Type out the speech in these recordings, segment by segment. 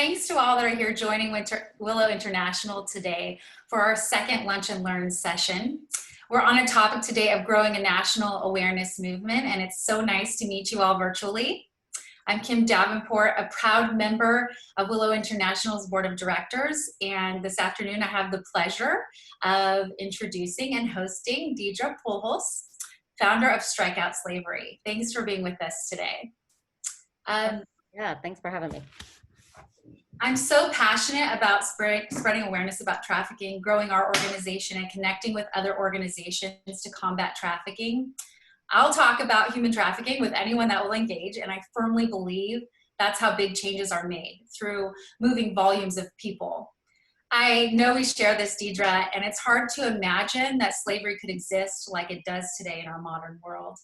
thanks to all that are here joining Willow International today for our second Lunch and Learn session. We're on a topic today of growing a national awareness movement, and it's so nice to meet you all virtually. I'm Kim Davenport, a proud member of Willow International's Board of Directors, and this afternoon I have the pleasure of introducing and hosting Deidre Pujols, founder of Strike Out Slavery. Thanks for being with us today. Yeah, thanks for having me. I'm so passionate about spreading awareness about trafficking, growing our organization, and connecting with other organizations to combat trafficking. I'll talk about human trafficking with anyone that will engage, and I firmly believe that's how big changes are made, through moving volumes of people. I know we share this, Deidre, and it's hard to imagine that slavery could exist like it does today in our modern world.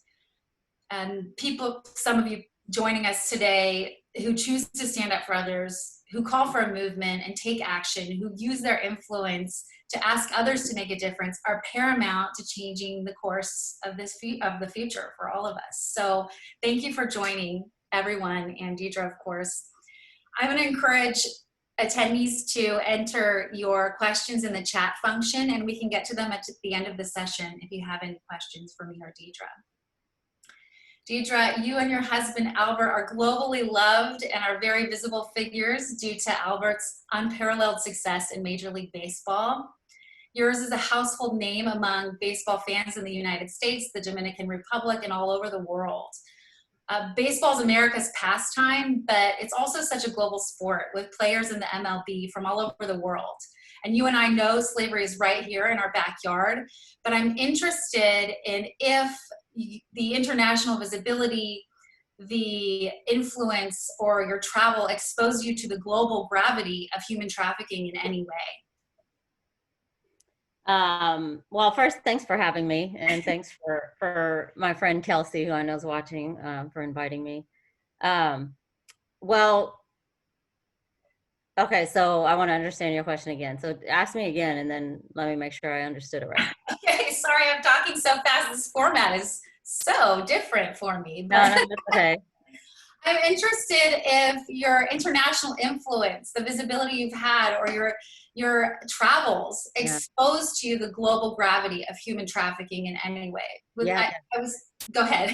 And people, some of you joining us today, who choose to stand up for others, who call for a movement and take action, who use their influence to ask others to make a difference, are paramount to changing the course of the future for all of us. So thank you for joining, everyone, and Deidre, of course. I'm going to encourage attendees to enter your questions in the chat function, and we can get to them at the end of the session if you have any questions for me or Deidre. Deidre, you and your husband Albert are globally loved and are very visible figures due to Albert's unparalleled success in Major League Baseball. Yours is a household name among baseball fans in the United States, the Dominican Republic, and all over the world. Baseball is America's pastime, but it's also such a global sport with players in the MLB from all over the world. And you and I know slavery is right here in our backyard, but I'm interested in if the international visibility, the influence, or your travel exposed you to the global gravity of human trafficking in any way. Well, first, thanks for having me, and thanks for my friend Kelsey, who I know is watching, for inviting me. Well, okay, so I want to understand your question again. So ask me again, and then let me make sure I understood it right. Okay, sorry, I'm talking so fast. This format is so different for me. But No, that's okay. I'm interested if your international influence, the visibility you've had, or your travels exposed to the global gravity of human trafficking in any way. Go ahead.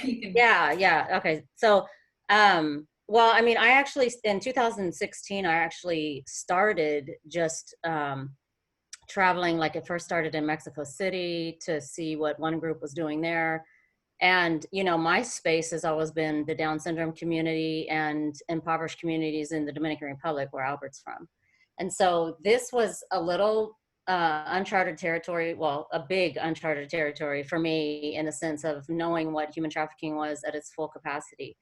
You can. Yeah. Okay. So, well, I mean, I actually, in 2016, I actually started just traveling. Like, it first started in Mexico City to see what one group was doing there. And, you know, my space has always been the Down syndrome community and impoverished communities in the Dominican Republic, where Albert's from. And so this was a little uncharted territory, well, a big uncharted territory for me, in the sense of knowing what human trafficking was at its full capacity.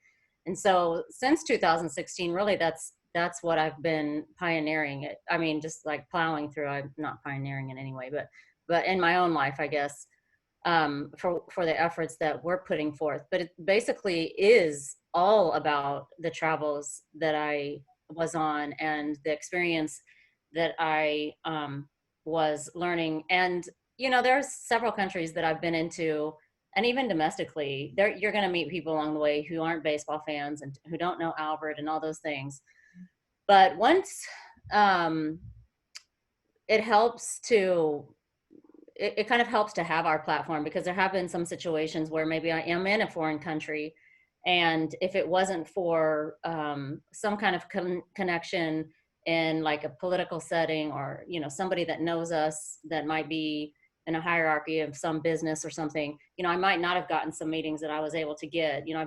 And so since 2016, really, that's what I've been pioneering. I mean, just like plowing through. I'm not pioneering in any way, but in my own life, I guess, for the efforts that we're putting forth. But it basically is all about the travels that I was on and the experience that I was learning. And, you know, there's several countries that I've been into, and even domestically, you're going to meet people along the way who aren't baseball fans and who don't know Albert and all those things. But once it helps to, it kind of helps to have our platform, because there have been some situations where maybe I am in a foreign country, and if it wasn't for some kind of connection in like a political setting, or, you know, somebody that knows us that might be in a hierarchy of some business or something, you know, I might not have gotten some meetings that I was able to get. You know,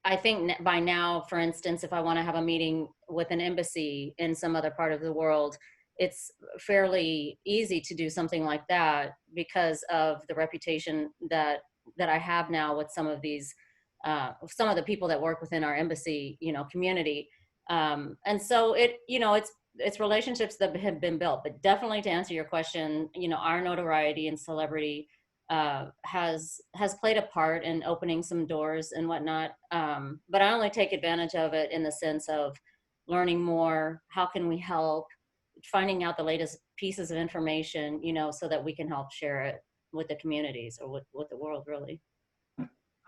I think by now, for instance, if I want to have a meeting with an embassy in some other part of the world, it's fairly easy to do something like that because of the reputation that I have now with some of these, some of the people that work within our embassy, you know, community. And so it's relationships that have been built. But definitely, to answer your question, you know, our notoriety and celebrity has played a part in opening some doors and whatnot. But I only take advantage of it in the sense of learning more. How can we help? Finding out the latest pieces of information, you know, so that we can help share it with the communities, or with the world, really.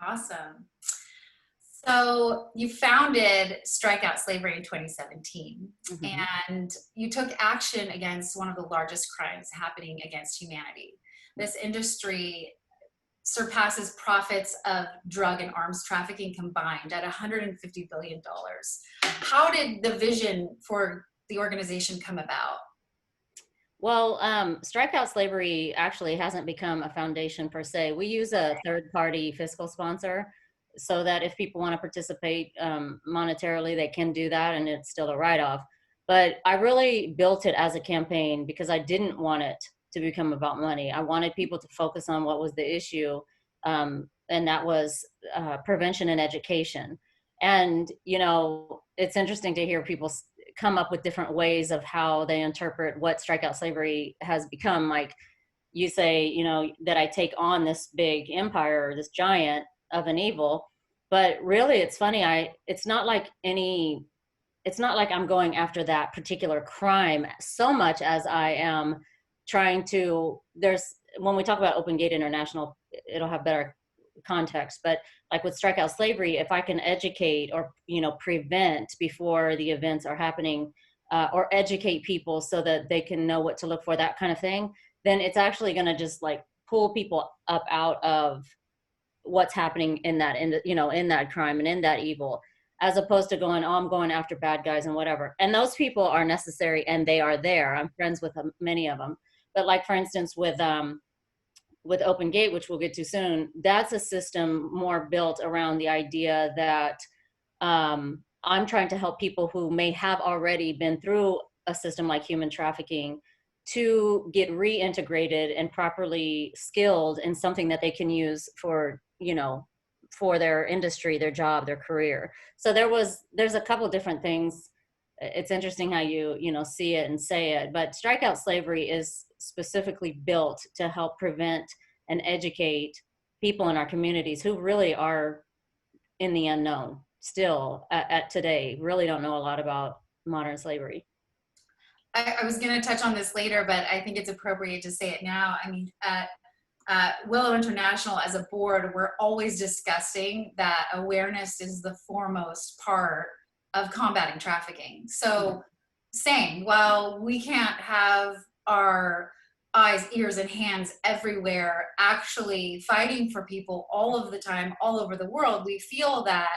Awesome. So you founded Strikeout Slavery in 2017, Mhm. and you took action against one of the largest crimes happening against humanity. This industry surpasses profits of drug and arms trafficking combined at $150 billion. How did the vision for the organization come about? Well, strikeout slavery actually hasn't become a foundation per se. We use a third party fiscal sponsor so that if people want to participate monetarily, they can do that and it's still a write off. But I really built it as a campaign because I didn't want it to become about money. I wanted people to focus on what was the issue, and that was prevention and education. And, you know, it's interesting to hear people come up with different ways of how they interpret what strikeout slavery has become. Like you say, you know, that I take on this big empire, this giant of an evil, but really it's funny. It's not like it's not like I'm going after that particular crime so much as I am trying to, when we talk about Open Gate International, it'll have better context, but like with strikeout slavery, if I can educate or, you know, prevent before the events are happening, or educate people so that they can know what to look for, that kind of thing, then it's actually going to just like pull people up out of what's happening in that, you know, in that crime and in that evil, as opposed to going, oh, I'm going after bad guys and whatever. And those people are necessary and they are there. I'm friends with many of them. But like, for instance, with Open Gate, which we'll get to soon, that's a system more built around the idea that I'm trying to help people who may have already been through a system like human trafficking to get reintegrated and properly skilled in something that they can use for, you know, for their industry, their job, their career. So there's a couple different things. It's interesting how you know, see it and say it, but strikeout slavery is specifically built to help prevent and educate people in our communities who really are in the unknown still at today, really don't know a lot about modern slavery. I was going to touch on this later, but I think it's appropriate to say it now. I mean, Willow International, as a board, we're always discussing that awareness is the foremost part of combating trafficking. So, saying, well, we can't have our eyes, ears, and hands everywhere actually fighting for people all of the time, all over the world, we feel that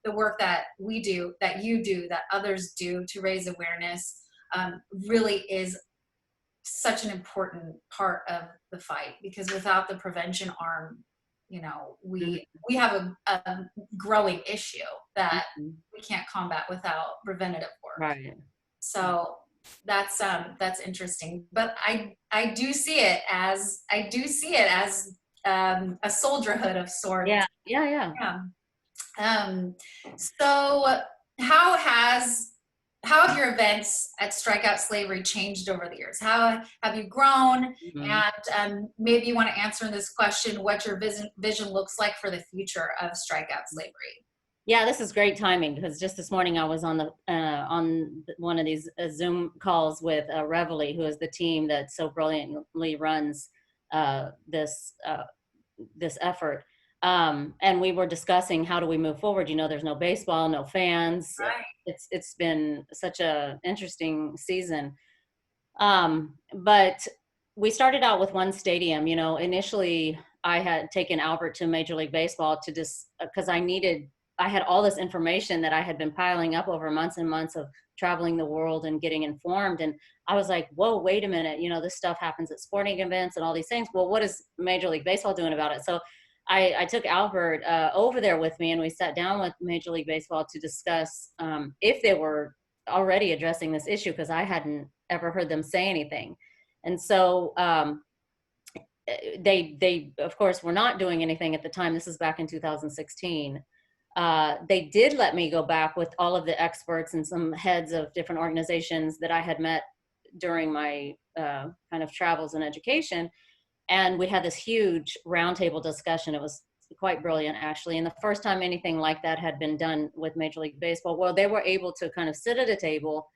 the work that we do, that you do, that others do to raise awareness really is such an important part of the fight, because without the prevention arm, you know, we have a growing issue that Mm-hmm. we can't combat without preventative work. Right. So that's interesting, but I do see it as a soldierhood of sorts. Yeah. Yeah. Yeah. Yeah. So how have your events at Strikeout Slavery changed over the years? How have you grown? Mhm. And maybe you want to answer this question, what your vision looks like for the future of Strikeout Slavery. Yeah, this is great timing because just this morning I was on one of these Zoom calls with Reveille, who is the team that so brilliantly runs this this effort. And we were discussing how do we move forward. You know, there's no baseball, no fans. Right. It's been such a interesting season. But we started out with one stadium. You know, initially I had taken Albert to Major League Baseball to just because I had all this information that I had been piling up over months and months of traveling the world and getting informed. And I was like, whoa, wait a minute. You know, this stuff happens at sporting events and all these things. Well, what is Major League Baseball doing about it? So I took Albert over there with me and we sat down with Major League Baseball to discuss if they were already addressing this issue, because I hadn't ever heard them say anything. And so they of course were not doing anything at the time. This is back in 2016. They did let me go back with all of the experts and some heads of different organizations that I had met during my kind of travels and education. And we had this huge roundtable discussion. It was quite brilliant, actually. And the first time anything like that had been done with Major League Baseball, well, they were able to kind of sit at a table,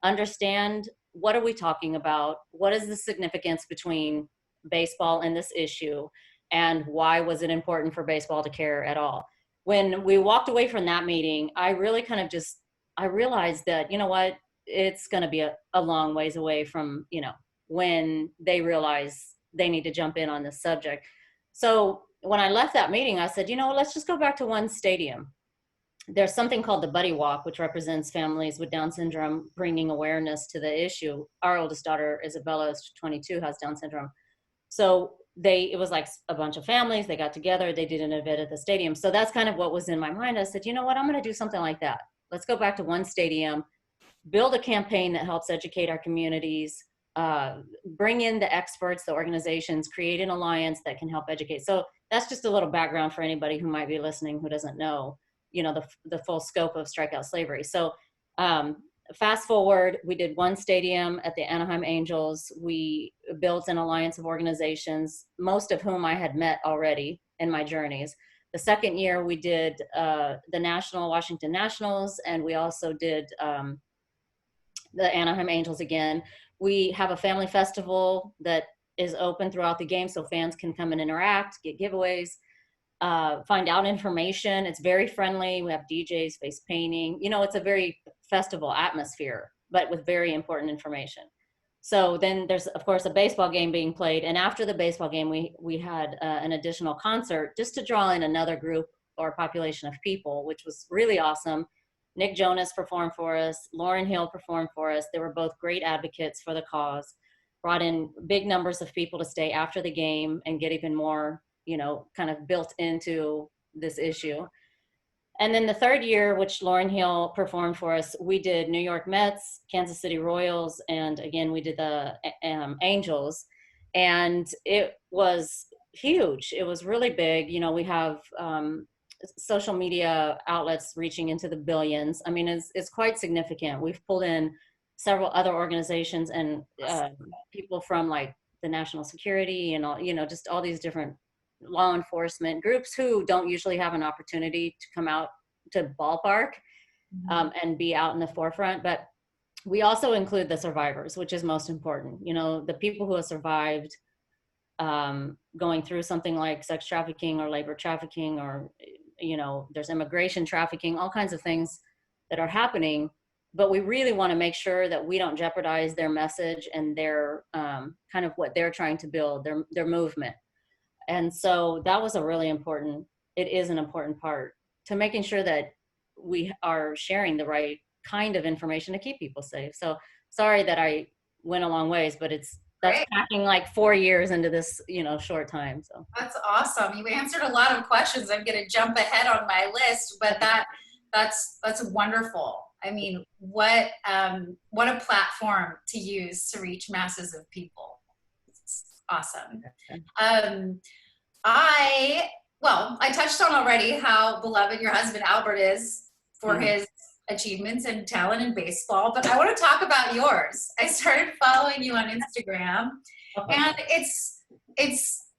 understand what are we talking about? What is the significance between baseball and this issue? And why was it important for baseball to care at all? when we walked away from that meeting, I really kind of just, I realized that, you know what, it's going to be a long ways away from, you know, when they realize they need to jump in on this subject. So when I left that meeting, I said, you know, let's just go back to one stadium. There's something called the Buddy Walk, which represents families with Down syndrome, bringing awareness to the issue. Our oldest daughter, Isabella, is 22, has Down syndrome. So it was like a bunch of families, they got together, they did an event at the stadium. So that's kind of what was in my mind. I said, you know what, I'm going to do something like that. Let's go back to one stadium, build a campaign that helps educate our communities, bring in the experts, the organizations, create an alliance that can help educate. So that's just a little background for anybody who might be listening who doesn't know, you know, the full scope of Strike Out Slavery. So fast forward, we did one stadium at the Anaheim Angels. We built an alliance of organizations, most of whom I had met already in my journeys. The second year we did the Washington Nationals, and we also did the Anaheim Angels again. We have a family festival that is open throughout the game so fans can come and interact, get giveaways, find out information. It's very friendly. We have DJs, face painting. You know, it's a very festival atmosphere, but with very important information. So then there's, of course, a baseball game being played. And after the baseball game, we had an additional concert just to draw in another group or population of people, which was really awesome. Nick Jonas performed for us. Lauryn Hill performed for us. They were both great advocates for the cause, brought in big numbers of people to stay after the game and get even more, you know, kind of built into this issue. And then the third year, which Lauryn Hill performed for us, we did New York Mets, Kansas City Royals, and again, we did the Angels. And it was huge. It was really big. You know, we have social media outlets reaching into the billions. I mean, it's quite significant. We've pulled in several other organizations and people from like the national security and all, you know, just all these different law enforcement groups who don't usually have an opportunity to come out to ballpark and be out in the forefront. But we also include the survivors, which is most important. You know, the people who have survived going through something like sex trafficking or labor trafficking, or, you know, there's immigration trafficking, all kinds of things that are happening. But we really want to make sure that we don't jeopardize their message and their kind of what they're trying to build, their movement. And so that was it is an important part to making sure that we are sharing the right kind of information to keep people safe. So sorry that I went a long ways, but that's packing like 4 years into this, you know, short time. So that's awesome. You answered a lot of questions. I'm going to jump ahead on my list, but that's wonderful. I mean, what a platform to use to reach masses of people. It's awesome. I touched on already how beloved your husband Albert is for his achievements and talent in baseball, but I want to talk about yours. I started following you on Instagram, and it's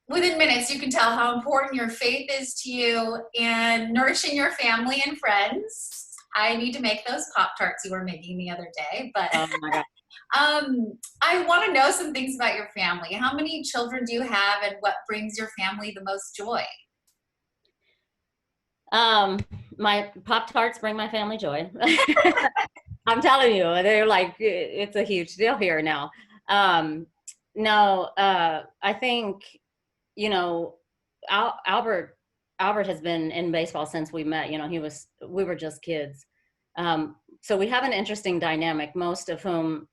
within minutes you can tell how important your faith is to you and nourishing your family and friends. I need to make those Pop-Tarts you were making the other day, but oh my God. I want to know some things about your family. How many children do you have, and what brings your family the most joy? My Pop-Tarts bring my family joy. I'm telling you, they're like, it's a huge deal here now. I think, you know, Albert has been in baseball since we met. You know, we were just kids. So we have an interesting dynamic, most of whom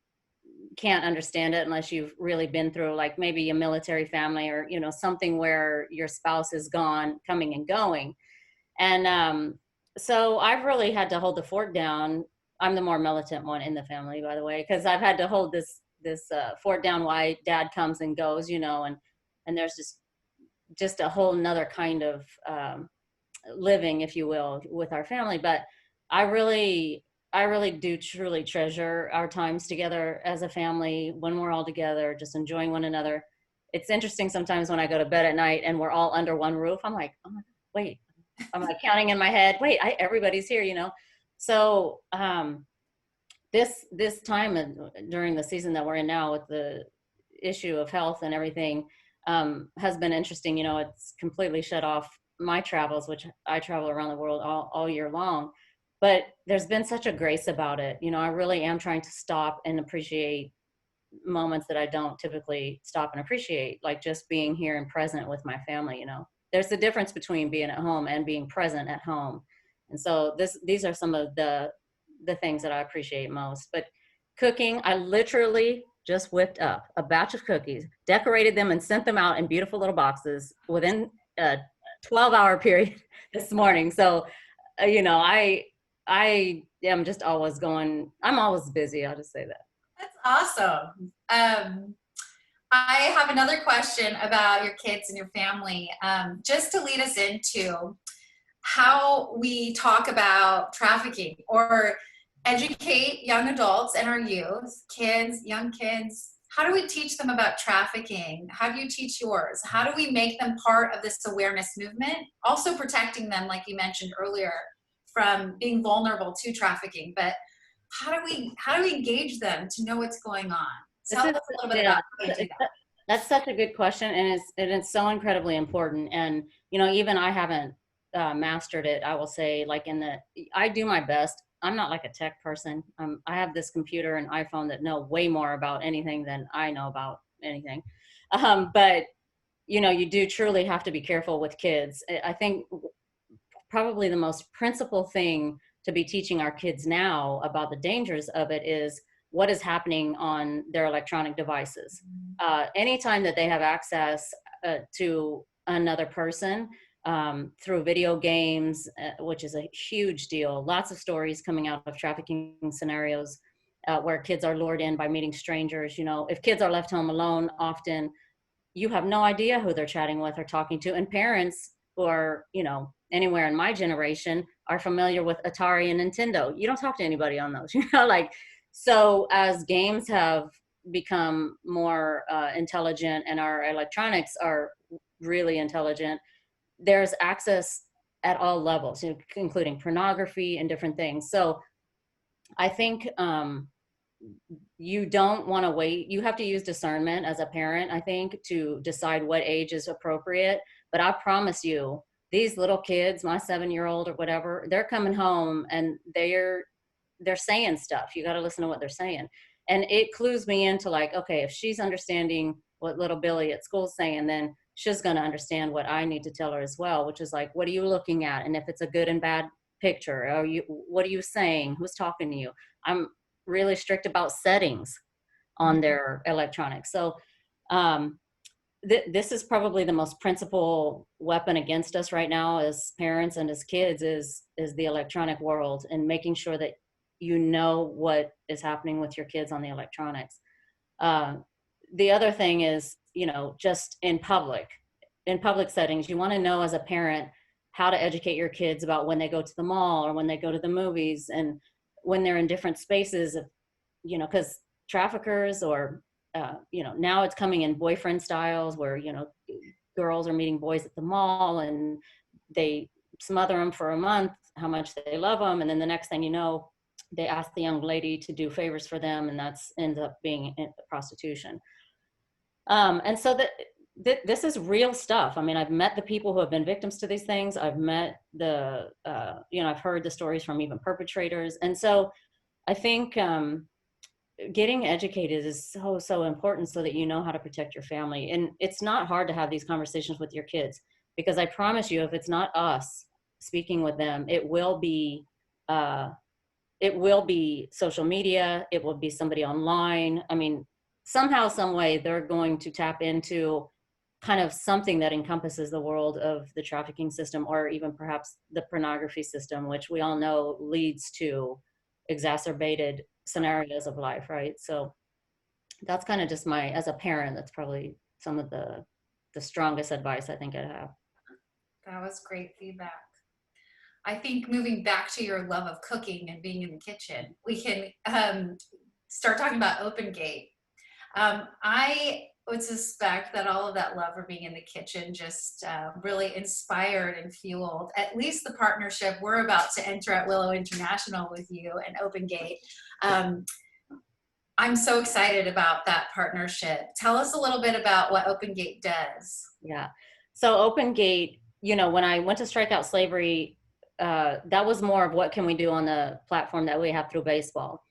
can't understand it unless you've really been through like maybe a military family or, you know, something where your spouse is gone, coming and going. And so I've really had to hold the fort down. I'm the more militant one in the family, by the way, because I've had to hold this fort down while dad comes and goes, you know, and there's just a whole nother kind of living, if you will, with our family. But I really do truly treasure our times together as a family when we're all together, just enjoying one another. It's interesting sometimes when I go to bed at night and we're all under one roof, I'm like, oh my God, wait, I'm like counting in my head, wait, everybody's here, you know? So this time during the season that we're in now with the issue of health and everything has been interesting. You know, it's completely shut off my travels, which I travel around the world all year long, but there's been such a grace about it. You know, I really am trying to stop and appreciate moments that I don't typically stop and appreciate, like just being here and present with my family. You know, there's a difference between being at home and being present at home. And so these are some of the things that I appreciate most. But cooking, I literally just whipped up a batch of cookies, decorated them, and sent them out in beautiful little boxes within a 12-hour period this morning. So, you know, I am just always going. I'm always busy. I'll just say that. That's awesome. I have another question about your kids and your family, just to lead us into how we talk about trafficking or educate young adults and our youth, kids, young kids. How do we teach them about trafficking? How do you teach yours? How do we make them part of this awareness movement? Also protecting them, like you mentioned earlier, from being vulnerable to trafficking. But how do we engage them to know what's going on? Tell us a little bit about how you do that. That's such a good question, and it's so incredibly important. And you know, even I haven't mastered it. I will say, like I do my best. I'm not like a tech person. I have this computer and iPhone that know way more about anything than I know about anything. But you know, you do truly have to be careful with kids. I think probably the most principal thing to be teaching our kids now about the dangers of it is what is happening on their electronic devices. Anytime that they have access to another person through video games, which is a huge deal. Lots of stories coming out of trafficking scenarios where kids are lured in by meeting strangers. You know, if kids are left home alone, often you have no idea who they're chatting with or talking to. And parents who are, you know, anywhere in my generation are familiar with Atari and Nintendo. You don't talk to anybody on those, you know, like, so as games have become more intelligent and our electronics are really intelligent, there's access at all levels, including pornography and different things. So I think you don't want to wait. You have to use discernment as a parent, I think, to decide what age is appropriate. But I promise you, these little kids, my 7-year-old or whatever, they're coming home and they're saying stuff. You got to listen to what they're saying. And it clues me into like, okay, if she's understanding what little Billy at school's saying, then she's going to understand what I need to tell her as well, which is like, what are you looking at? And if it's a good and bad picture, what are you saying? Who's talking to you? I'm really strict about settings on their electronics. So this is probably the most principal weapon against us right now as parents and as kids is the electronic world, and making sure that you know what is happening with your kids on the electronics. The other thing is, you know, just in public settings, you want to know as a parent how to educate your kids about when they go to the mall or when they go to the movies and when they're in different spaces, you know, because traffickers or you know, now it's coming in boyfriend styles where, you know, girls are meeting boys at the mall and they smother them for a month, how much they love them. And then the next thing you know, they ask the young lady to do favors for them, and that's ends up being prostitution. And so this is real stuff. I mean, I've met the people who have been victims to these things. I've met the, you know, I've heard the stories from even perpetrators. And so I think getting educated is so important so that you know how to protect your family. And it's not hard to have these conversations with your kids, because I promise you, if it's not us speaking with them, it will be social media. It will be somebody online. I mean, somehow, some way, they're going to tap into kind of something that encompasses the world of the trafficking system, or even perhaps the pornography system, which we all know leads to exacerbated scenarios of life, right? So that's kind of just as a parent, that's probably some of the strongest advice I think I'd have. That was great feedback. I think moving back to your love of cooking and being in the kitchen, we can start talking about Open Gate. I would suspect that all of that love for being in the kitchen just really inspired and fueled at least the partnership we're about to enter at Willow International with you and Open Gate. I'm so excited about that partnership. Tell us a little bit about what Open Gate does. Yeah. So Open Gate, you know, when I went to Strike Out Slavery, that was more of what can we do on the platform that we have through baseball.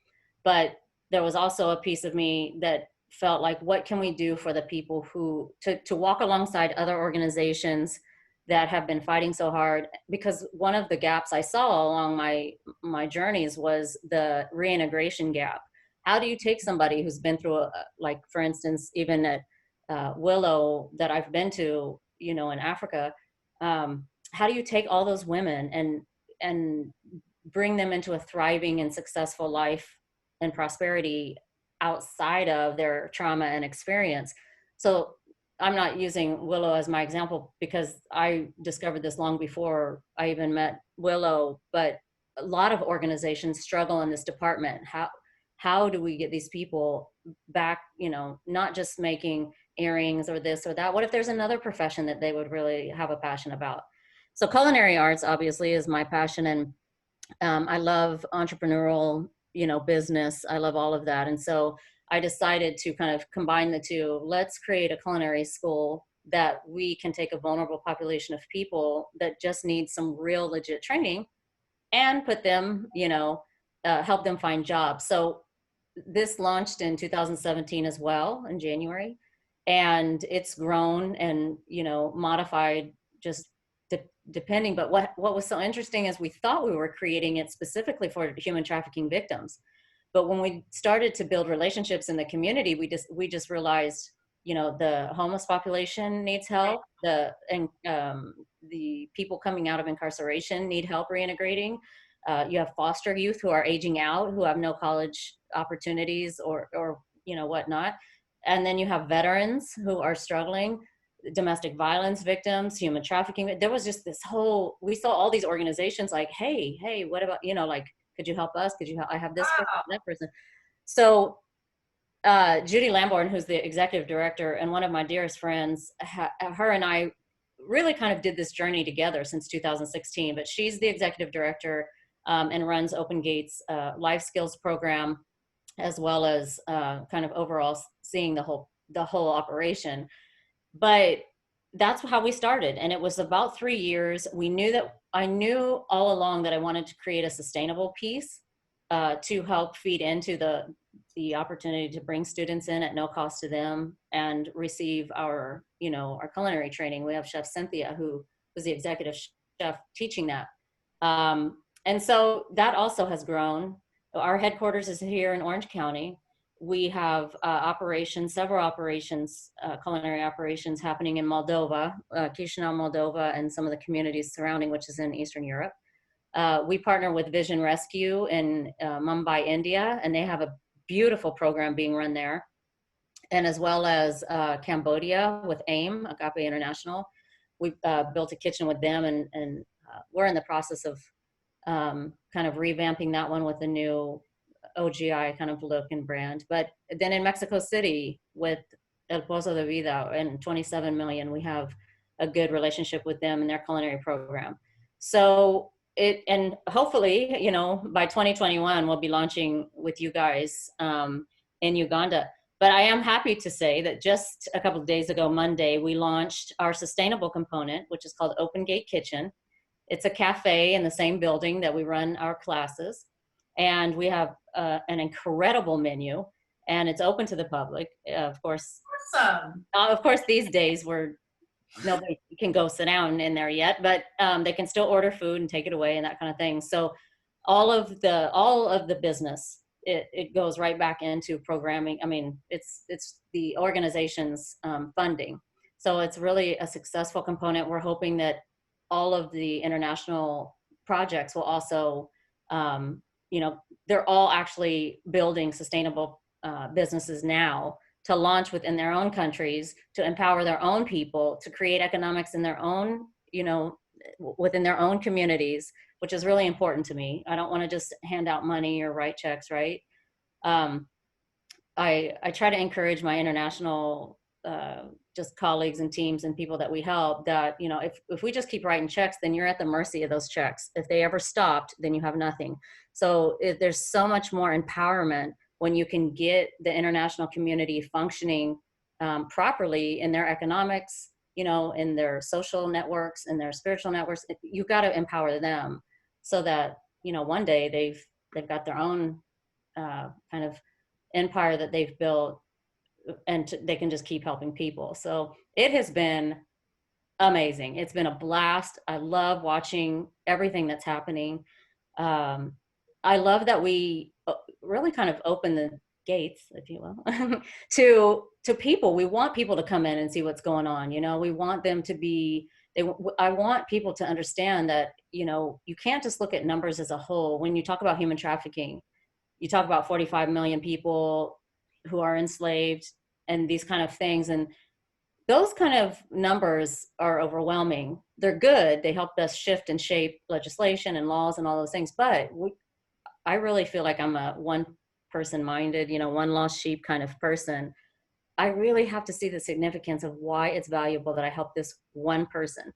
But there was also a piece of me that felt like, what can we do for the people who, to walk alongside other organizations that have been fighting so hard? Because one of the gaps I saw along my journeys was the reintegration gap. How do you take somebody who's been through like, for instance, even at Willow that I've been to, you know, in Africa, how do you take all those women and bring them into a thriving and successful life and prosperity outside of their trauma and experience? So I'm not using Willow as my example because I discovered this long before I even met Willow, but a lot of organizations struggle in this department. How do we get these people back, you know, not just making earrings or this or that? What if there's another profession that they would really have a passion about? So culinary arts obviously is my passion, and I love entrepreneurial, you know, business. I love all of that. And so I decided to kind of combine the two. Let's create a culinary school that we can take a vulnerable population of people that just need some real legit training and put them, you know, help them find jobs. So this launched in 2017 as well, in January, and it's grown and, you know, modified just depending. But what was so interesting is we thought we were creating it specifically for human trafficking victims, but when we started to build relationships in the community, we just realized, you know, the homeless population needs help, the people coming out of incarceration need help reintegrating. You have foster youth who are aging out, who have no college opportunities or you know, whatnot. And then you have veterans who are struggling, domestic violence victims, human trafficking. There was just this whole, we saw all these organizations like, hey, what about, you know, like, could you help us? Could you help? I have this person, that person. So Judy Lamborn, who's the executive director and one of my dearest friends, her and I really kind of did this journey together since 2016, but she's the executive director and runs Open Gates life skills program, as well as kind of overall seeing the whole operation. But that's how we started, and it was about 3 years. I knew all along that I wanted to create a sustainable piece to help feed into the opportunity to bring students in at no cost to them and receive our, you know, our culinary training. We have Chef Cynthia, who was the executive chef teaching that. And so that also has grown. Our headquarters is here in Orange County. We have several operations, culinary operations happening in Moldova, Chisinau, Moldova, and some of the communities surrounding, which is in Eastern Europe. We partner with Vision Rescue in Mumbai, India, and they have a beautiful program being run there. And as well as Cambodia with AIM, Agape International. We built a kitchen with them, and we're in the process of kind of revamping that one with a new OGI kind of look and brand. But then in Mexico City with El Pozo de Vida and 27 million, we have a good relationship with them and their culinary program. So and hopefully, you know, by 2021, we'll be launching with you guys in Uganda. But I am happy to say that just a couple of days ago, Monday, we launched our sustainable component, which is called Open Gate Kitchen. It's a cafe in the same building that we run our classes. And we have an incredible menu, and it's open to the public. Of course, Awesome. of course, these days nobody can go sit down in there yet, but they can still order food and take it away and that kind of thing. So all of the business, it goes right back into programming. I mean, it's the organization's funding. So it's really a successful component. We're hoping that all of the international projects will also, you know, they're all actually building sustainable businesses now to launch within their own countries, to empower their own people, to create economics in their own, you know, within their own communities, which is really important to me. I don't want to just hand out money or write checks, right? I try to encourage my international just colleagues and teams and people that we help that, you know, if we just keep writing checks, then you're at the mercy of those checks. If they ever stopped, then you have nothing. So there's so much more empowerment when you can get the international community functioning properly in their economics, in their social networks and their spiritual networks. You got to empower them so that, one day they've got their own kind of empire that they've built, and they can just keep helping people. So it has been amazing. It's been a blast. I love watching everything that's happening. I love that we really kind of open the gates, if you will, to people. We want people to come in and see what's going on. We want them to be. I want people to understand that you can't just look at numbers as a whole. When you talk about human trafficking, you talk about 45 million people who are enslaved and these kind of things, and those kind of numbers are overwhelming. They're good. They help us shift and shape legislation and laws and all those things. But I really feel like I'm a one person minded, one lost sheep kind of person. I really have to see the significance of why it's valuable that I help this one person.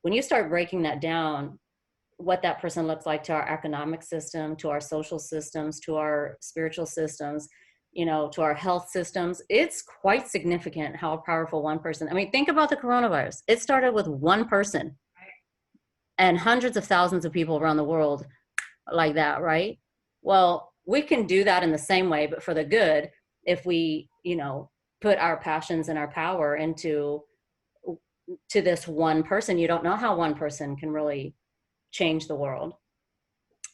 When you start breaking that down, what that person looks like to our economic system, to our social systems, to our spiritual systems, to our health systems, it's quite significant how powerful one person. I mean, think about the coronavirus. It started with one person and hundreds of thousands of people around the world like that, right? Well, we can do that in the same way, but for the good, if we, put our passions and our power to this one person. You don't know how one person can really change the world.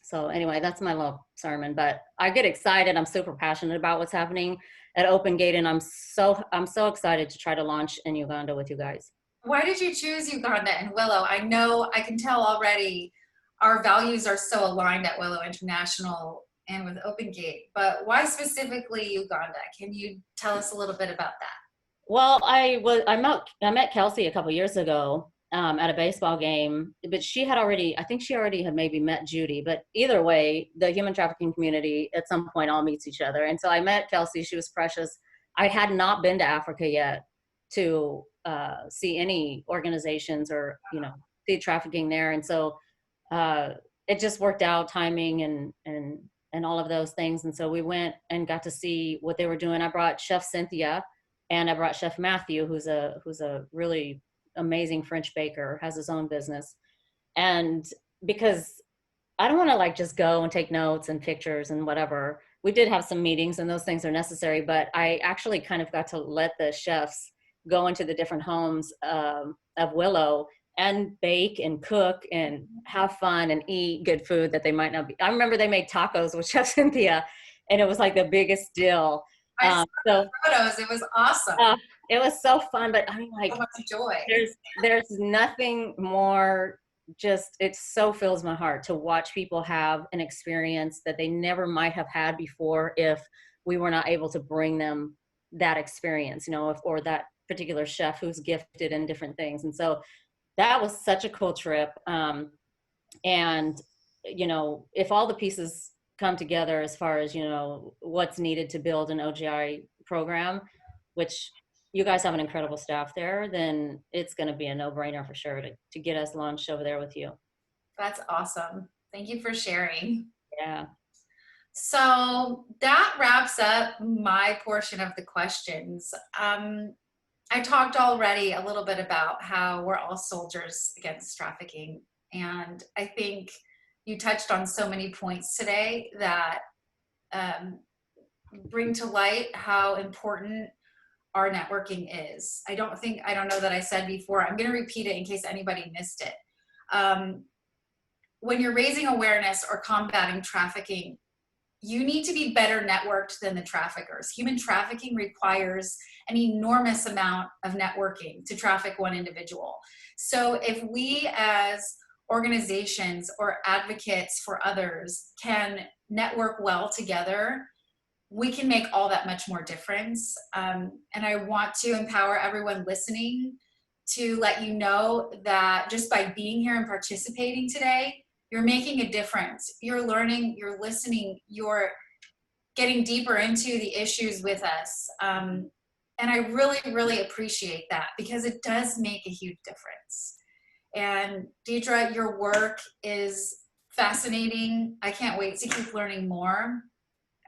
So anyway, that's my little sermon, but I get excited. I'm super passionate about what's happening at Open Gate, and I'm so excited to try to launch in Uganda with you guys. Why did you choose Uganda and Willow? I know, I can tell already our values are so aligned at Willow International and with Open Gate, but why specifically Uganda? Can you tell us a little bit about that? Well, I met Kelsey a couple years ago at a baseball game, but I think she already had maybe met Judy, but either way, the human trafficking community at some point all meets each other. And so I met Kelsey. She was precious. I had not been to Africa yet to see any organizations or, see trafficking there. And so it just worked out, timing and all of those things. And so we went and got to see what they were doing. I brought Chef Cynthia and I brought Chef Matthew, who's a really amazing French baker, has his own business. And because I don't want to just go and take notes and pictures and whatever. We did have some meetings and those things are necessary, but I actually kind of got to let the chefs go into the different homes of Willow and bake and cook and have fun and eat good food that they might not be. I remember they made tacos with Chef Cynthia, and it was like the biggest deal. I saw the photos. It was awesome. It was so fun, but I mean, so much joy. There's nothing more. It so fills my heart to watch people have an experience that they never might have had before if we were not able to bring them that experience, or that particular chef who's gifted in different things. And so that was such a cool trip. And, if all the pieces come together as far as, what's needed to build an OGI program, which you guys have an incredible staff there, then it's going to be a no-brainer for sure to get us launched over there with you. That's awesome. Thank you for sharing. Yeah. So that wraps up my portion of the questions. I talked already a little bit about how we're all soldiers against trafficking. And I think you touched on so many points today that bring to light how important our networking is. I don't know that I said before, I'm going to repeat it in case anybody missed it. When you're raising awareness or combating trafficking, you need to be better networked than the traffickers. Human trafficking requires an enormous amount of networking to traffic one individual. So if we as organizations or advocates for others can network well together, we can make all that much more difference. And I want to empower everyone listening to let you know that just by being here and participating today, you're making a difference. You're learning, you're listening, you're getting deeper into the issues with us. And I really, really appreciate that because it does make a huge difference. And Deidre, your work is fascinating. I can't wait to keep learning more.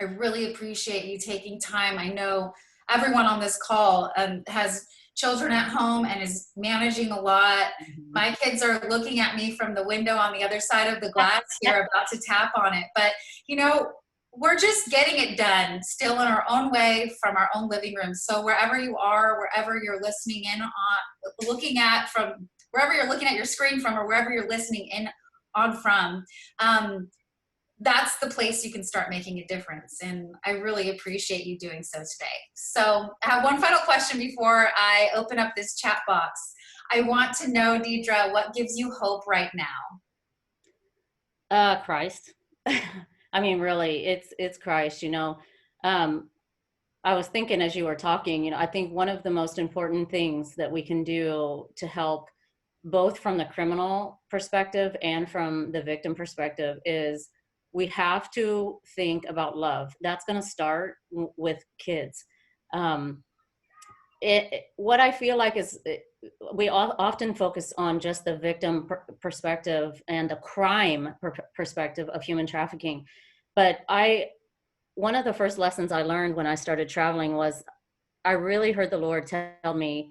I really appreciate you taking time. I know everyone on this call has children at home and is managing a lot. Mhm. My kids are looking at me from the window on the other side of the glass here, about to tap on it. But, you know, we're just getting it done still in our own way from our own living room. So wherever you are, wherever you're listening in on, looking at from, wherever you're looking at your screen from, or wherever you're listening in on from, that's the place you can start making a difference. And I really appreciate you doing so today. So I have one final question before I open up this chat box. I want to know, Deidre, what gives you hope right now? Christ. I mean, really, it's Christ, you know. Um, I was thinking as you were talking, you know, I think one of the most important things that we can do to help both from the criminal perspective and from the victim perspective is we have to think about love. That's going to start with kids. Um, what I feel like is we often focus on just the victim perspective and the crime perspective of human trafficking. But one of the first lessons I learned when I started traveling was I really heard the Lord tell me,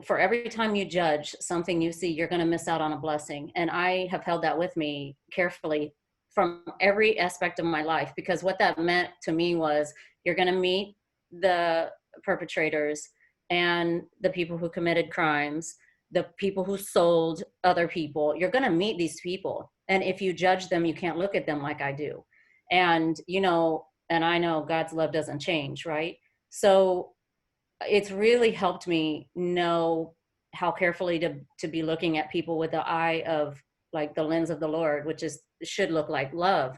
for every time you judge something you see, you're going to miss out on a blessing. And I have held that with me carefully from every aspect of my life, because what that meant to me was you're going to meet the perpetrators and the people who committed crimes, the people who sold other people. You're going to meet these people. And if you judge them, you can't look at them like I do. And, you know, and I know God's love doesn't change, right? So it's really helped me know how carefully to be looking at people with the eye of, like, the lens of the Lord, which is should look like love.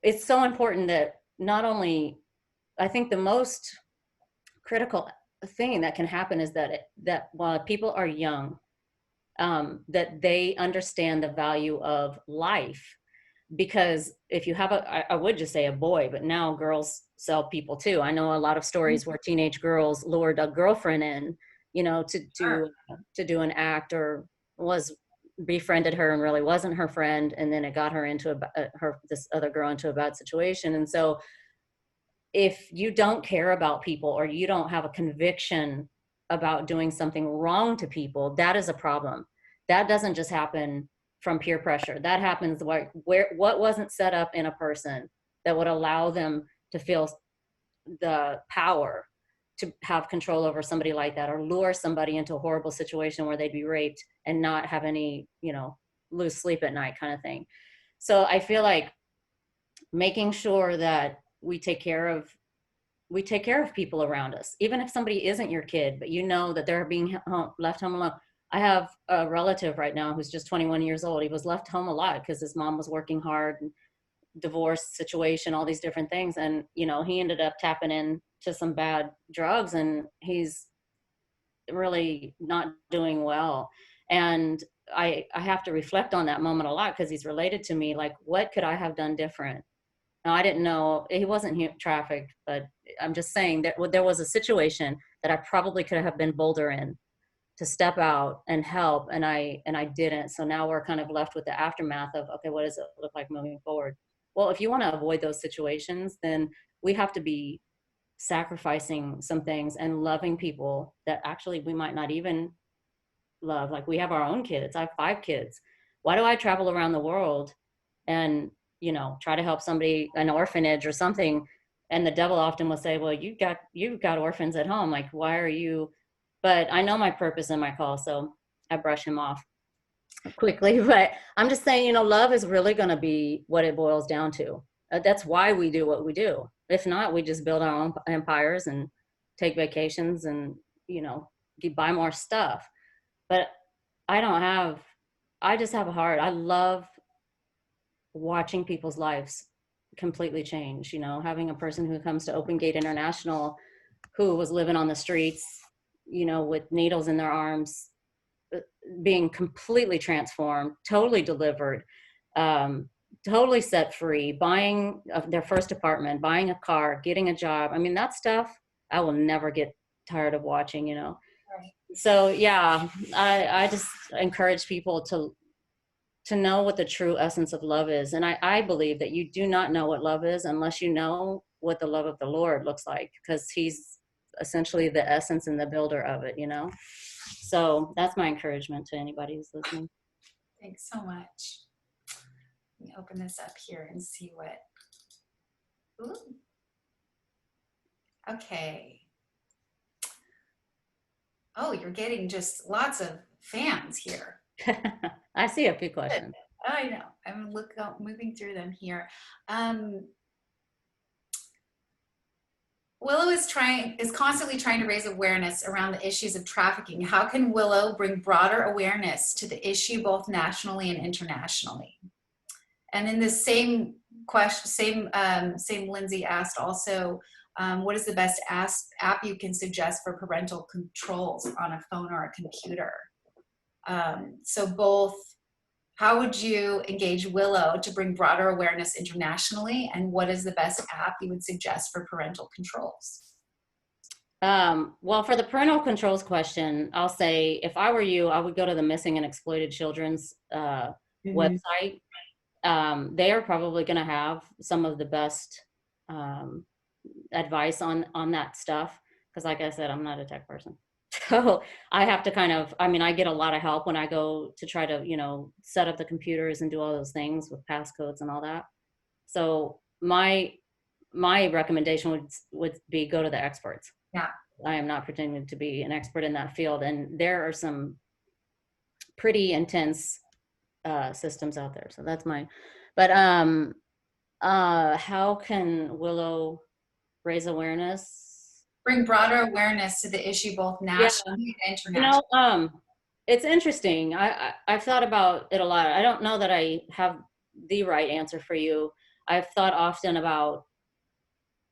It's so important that not only, I think the most critical thing that can happen is that while people are young, that they understand the value of life. Because if you have I would just say a boy, but now girls sell people too. I know a lot of stories where teenage girls lured a girlfriend in, you know, to do an act, or was befriended her and really wasn't her friend, and then it got her into this other girl into a bad situation. And so if you don't care about people, or you don't have a conviction about doing something wrong to people, that is a problem. That doesn't just happen from peer pressure. That happens where what wasn't set up in a person that would allow them to feel the power to have control over somebody like that, or lure somebody into a horrible situation where they'd be raped and not have any, you know, lose sleep at night kind of thing. So I feel like making sure that we take care of people around us, even if somebody isn't your kid, but you know that they're being left home alone. I have a relative right now who's just 21 years old. He was left home a lot because his mom was working hard, and divorce situation, all these different things. And, you know, he ended up tapping into some bad drugs, and he's really not doing well. And I have to reflect on that moment a lot, because he's related to me. Like, what could I have done different? Now, I didn't know he wasn't trafficked, but I'm just saying that there was a situation that I probably could have been bolder in to step out and help, and I didn't. So now we're kind of left with the aftermath of, okay, what does it look like moving forward? Well, if you want to avoid those situations, then we have to be sacrificing some things and loving people that actually we might not even love. Like, we have our own kids. I have 5 kids. Why do I travel around the world and, you know, try to help somebody, an orphanage or something? And the devil often will say, well, you've got orphans at home. Like, why are you? But I know my purpose and my call, so I brush him off quickly. But I'm just saying, you know, love is really going to be what it boils down to. That's why we do what we do. If not, we just build our own empires and take vacations and, you know, buy more stuff. But I don't have, I just have a heart. I love watching people's lives completely change. You know, having a person who comes to Open Gate International who was living on the streets, you know, with needles in their arms, being completely transformed, totally delivered, totally set free, buying their first apartment, buying a car, getting a job. I mean, that stuff I will never get tired of watching, you know. Right. So yeah, I just encourage people to know what the true essence of love is. And I believe that you do not know what love is unless you know what the love of the Lord looks like, because he's essentially the essence and the builder of it, you know? So that's my encouragement to anybody who's listening. Thanks so much. Let me open this up here and see what. Ooh. Okay. Oh, you're getting just lots of fans here. I see a few questions. I know. I'm moving through them here. Willow is constantly trying to raise awareness around the issues of trafficking. How can Willow bring broader awareness to the issue both nationally and internationally? And in this same question, same Lindsay asked also, what is the best app you can suggest for parental controls on a phone or a computer? So both, how would you engage Willow to bring broader awareness internationally? And what is the best app you would suggest for parental controls? Well, for the parental controls question, I'll say, if I were you, I would go to the Missing and Exploited Children's website. They are probably going to have some of the best advice on that stuff. Because like I said, I'm not a tech person. So I have to I get a lot of help when I go to try to, set up the computers and do all those things with passcodes and all that. So my recommendation would be go to the experts. Yeah. I am not pretending to be an expert in that field. And there are some pretty intense systems out there. So that's but how can Willow raise awareness? Bring broader awareness to the issue both nationally and internationally. It's interesting. I've thought about it a lot. I don't know that I have the right answer for you. I've thought often about,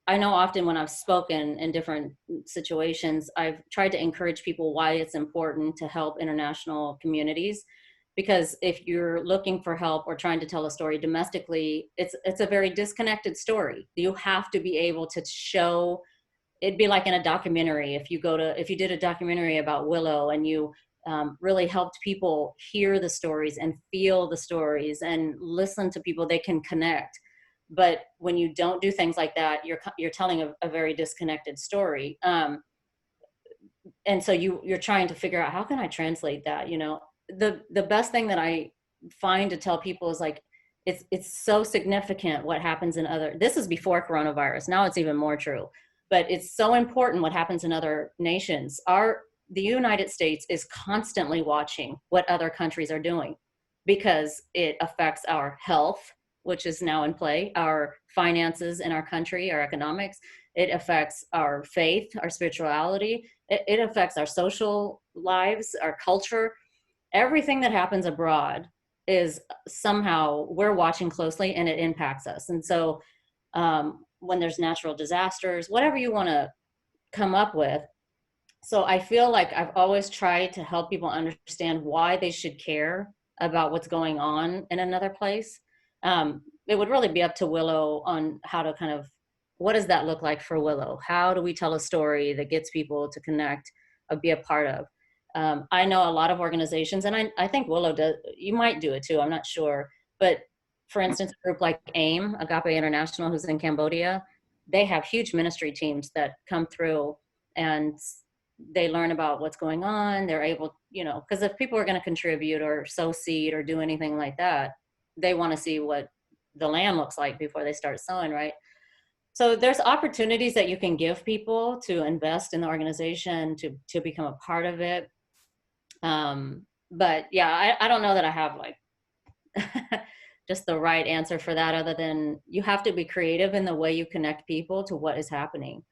I know often when I've spoken in different situations, I've tried to encourage people why it's important to help international communities. Because if you're looking for help or trying to tell a story domestically, it's a very disconnected story. You have to be able to show. It'd be like in a documentary. If you did a documentary about Willow and you really helped people hear the stories and feel the stories and listen to people, they can connect. But when you don't do things like that, you're telling a very disconnected story. And so you're trying to figure out, how can I translate that? The best thing that I find to tell people is like, it's so significant what happens in this is before coronavirus. Now it's even more true, but it's so important what happens in other nations. The United States is constantly watching what other countries are doing because it affects our health, which is now in play, our finances in our country, our economics. It affects our faith, our spirituality. It affects our social lives, our culture. Everything that happens abroad is somehow we're watching closely and it impacts us. And so when there's natural disasters, whatever you want to come up with. So I feel like I've always tried to help people understand why they should care about what's going on in another place. It would really be up to Willow on how to what does that look like for Willow? How do we tell a story that gets people to connect or be a part of? I know a lot of organizations, and I think Willow does, you might do it too, I'm not sure. But for instance, a group like AIM, Agape International, who's in Cambodia, they have huge ministry teams that come through and they learn about what's going on. They're able, because if people are going to contribute or sow seed or do anything like that, they want to see what the land looks like before they start sowing, right? So there's opportunities that you can give people to invest in the organization, to become a part of it. But yeah, I don't know that I have like just the right answer for that, other than you have to be creative in the way you connect people to what is happening.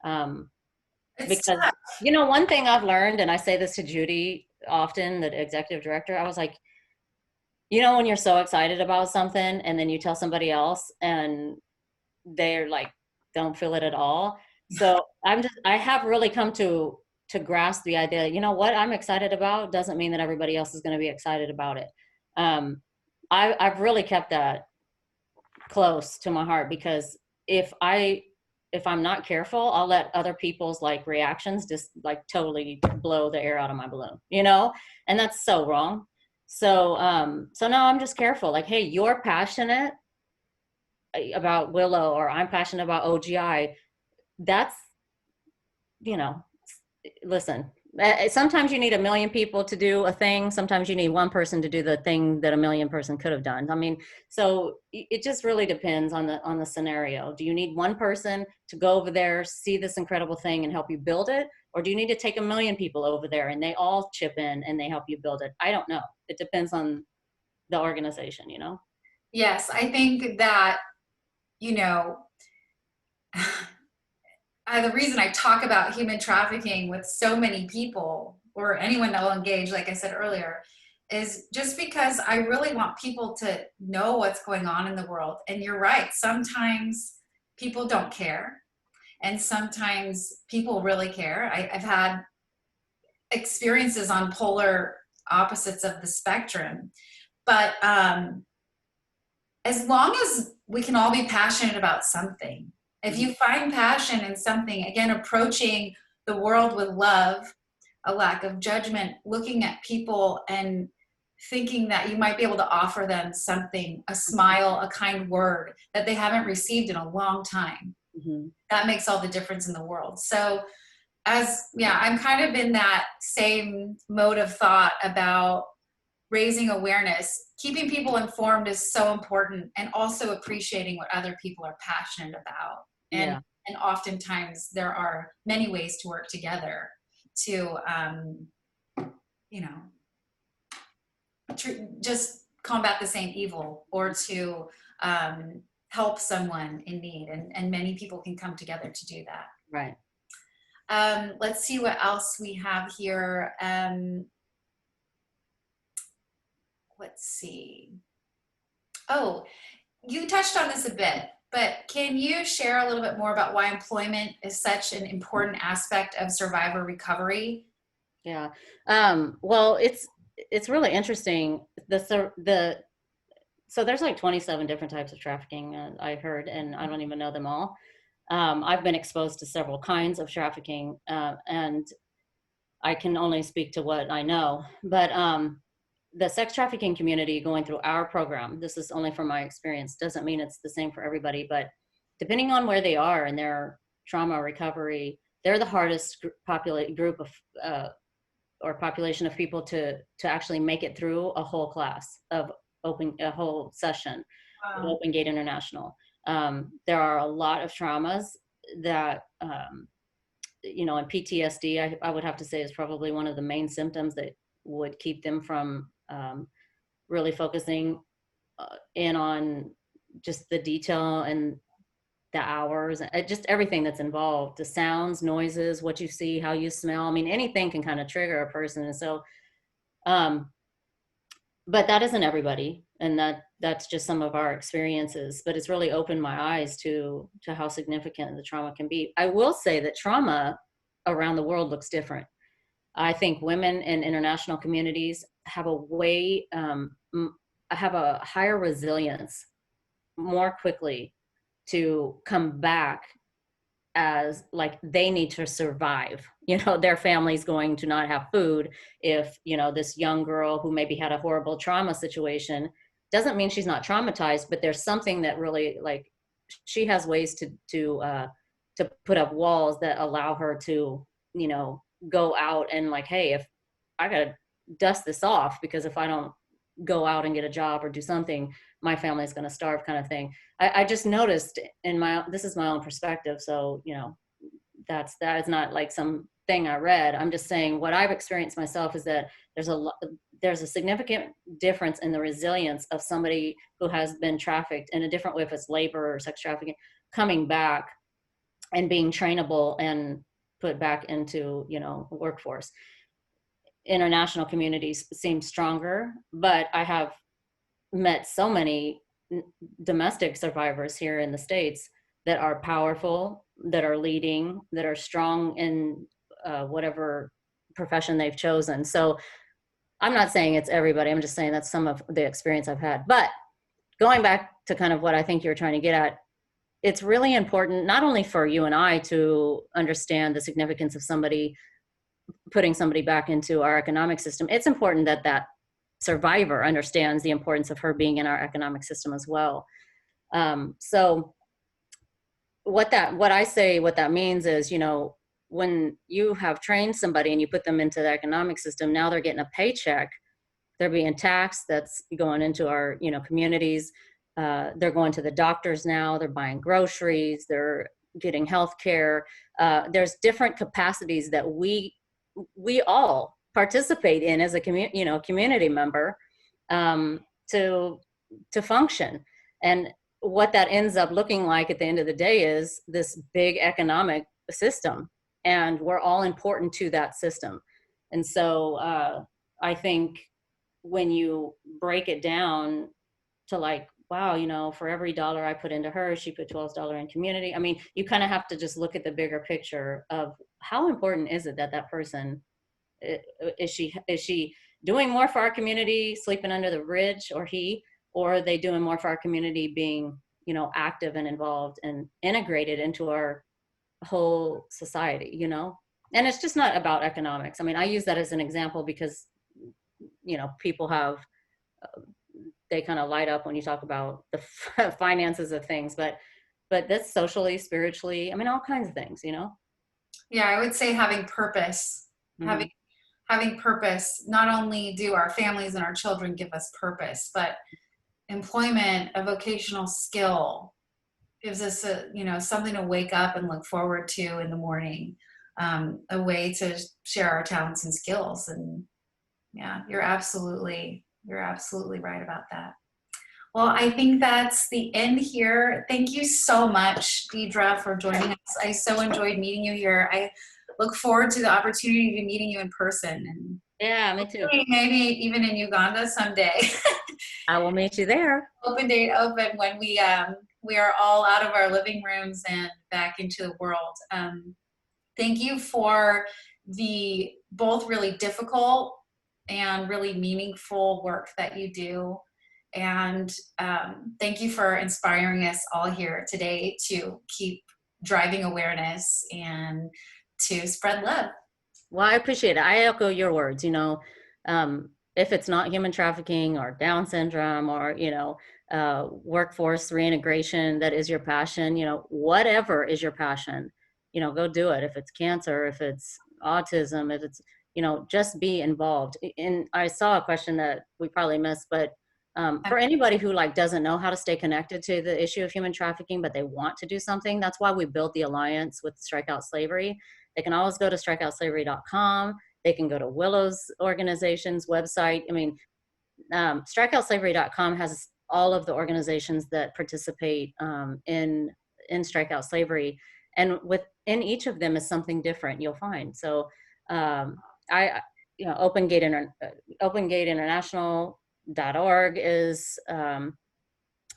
Because, one thing I've learned, and I say this to Judy often, the executive director, I was like, when you're so excited about something and then you tell somebody else and they're like, don't feel it at all. So I have really come to grasp the idea, what I'm excited about doesn't mean that everybody else is going to be excited about it. I've really kept that close to my heart, because if I'm not careful, I'll let other people's like reactions just like totally blow the air out of my balloon, and that's so wrong. So now I'm just careful. Like, hey, you're passionate about Willow, or I'm passionate about OGI. That's you know, listen, sometimes you need 1 million people to do a thing. Sometimes you need one person to do the thing that 1 million person could have done. I mean, so it just really depends on the scenario. Do you need one person to go over there, see this incredible thing and help you build it? Or do you need to take 1 million people over there and they all chip in and they help you build it? I don't know. It depends on the organization, you know? Yes, I think that, you know, the reason I talk about human trafficking with so many people or anyone that will engage, like I said earlier, is just because I really want people to know what's going on in the world. And you're right, sometimes people don't care, and sometimes people really care. I've had experiences on polar opposites of the spectrum, but as long as we can all be passionate about something, if you find passion in something, again, approaching the world with love, a lack of judgment, looking at people and thinking that you might be able to offer them something, a smile, a kind word that they haven't received in a long time. Mm-hmm. That makes all the difference in the world. So I'm kind of in that same mode of thought about raising awareness. Keeping people informed is so important, and also appreciating what other people are passionate about. Yeah. And oftentimes there are many ways to work together to, you know, just combat the same evil, or to help someone in need. And many people can come together to do that. Right. Let's see what else we have here. Let's see. Oh, you touched on this a bit, but can you share a little bit more about why employment is such an important aspect of survivor recovery? Yeah. Well, it's really interesting. So there's like 27 different types of trafficking, I heard, and I don't even know them all. I've been exposed to several kinds of trafficking, and I can only speak to what I know. But the sex trafficking community going through our program, this is only from my experience, doesn't mean it's the same for everybody, but depending on where they are in their trauma recovery, they're the hardest group of or population of people to actually make it through a whole class of a whole session of Wow. Open Gate International. There are a lot of traumas that you know, and PTSD, I would have to say, is probably one of the main symptoms that would keep them from really focusing in on just the detail and the hours, just everything that's involved, the sounds, noises, what you see, how you smell. I mean, anything can kind of trigger a person. And so, but that isn't everybody. And that's just some of our experiences, but it's really opened my eyes to how significant the trauma can be. I will say that trauma around the world looks different. I think women in international communities have have a higher resilience more quickly to come back, as like they need to survive. You know, their family's going to not have food if, you know, this young girl who maybe had a horrible trauma situation, doesn't mean she's not traumatized, but there's something that really, like, she has ways to put up walls that allow her to, you know, go out and like, hey, if I gotta dust this off, because if I don't go out and get a job or do something, my family's going to starve, kind of thing. I just noticed this is my own perspective. So, you know, that is not like some thing I read. I'm just saying what I've experienced myself is that there's a significant difference in the resilience of somebody who has been trafficked in a different way, if it's labor or sex trafficking, coming back and being trainable and put back into, you know, workforce. International communities seem stronger, but I have met so many domestic survivors here in the States that are powerful, that are leading, that are strong in whatever profession they've chosen. So I'm not saying it's everybody. I'm just saying that's some of the experience I've had. But going back to kind of what I think you're trying to get at, it's really important, not only for you and I to understand the significance of putting somebody back into our economic system. It's important that that survivor understands the importance of her being in our economic system as well. So what that means is, you know, when you have trained somebody and you put them into the economic system, now they're getting a paycheck. They're being taxed. That's going into our, communities. They're going to the doctors now. They're buying groceries. They're getting health care. There's different capacities that we all participate in as a community member, to function. And what that ends up looking like at the end of the day is this big economic system, and we're all important to that system. And so I think when you break it down to like, wow, for every dollar I put into her, she put $12 in community. I mean, you kind of have to just look at the bigger picture of how important is it that person, is she doing more for our community, sleeping under the bridge, or are they doing more for our community, being, active and involved and integrated into our whole society, And it's just not about economics. I mean, I use that as an example because, people have, they kind of light up when you talk about the finances of things, but that's socially, spiritually, I mean, all kinds of things, Yeah, I would say having purpose, Mm-hmm. having purpose. Not only do our families and our children give us purpose, but employment, a vocational skill gives us something to wake up and look forward to in the morning, a way to share our talents and skills. And yeah, you're absolutely right about that. Well, I think that's the end here. Thank you so much, Deidre, for joining us. I so enjoyed meeting you here. I look forward to the opportunity to meeting you in person, and Yeah, me too. maybe even in Uganda someday. I will meet you there. Open date open when we are all out of our living rooms and back into the world. Thank you for the both really difficult and really meaningful work that you do. And thank you for inspiring us all here today to keep driving awareness and to spread love. Well, I appreciate it. I echo your words, if it's not human trafficking or Down syndrome or, workforce reintegration that is your passion, whatever is your passion, go do it. If it's cancer, if it's autism, if it's, just be involved. And I saw a question that we probably missed, but for anybody who doesn't know how to stay connected to the issue of human trafficking, but they want to do something, that's why we built the alliance with Strike Out Slavery. They can always go to strikeoutslavery.com. They can go to Willow's organization's website. I mean, strikeoutslavery.com has all of the organizations that participate in Strike Out Slavery, and within each of them is something different. You'll find. So, OpenGateInternational.org is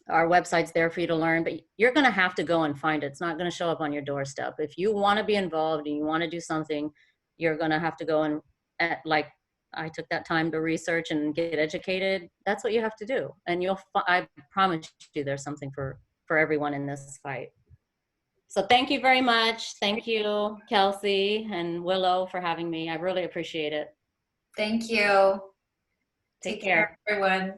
our website's there for you to learn, but you're going to have to go and find it. It's not going to show up on your doorstep. If you want to be involved and you want to do something, you're going to have to go and I took that time to research and get educated. That's what you have to do. And I promise you there's something for everyone in this fight. So thank you very much. Thank you, Kelsey and Willow, for having me. I really appreciate it. Thank you. Take care, everyone.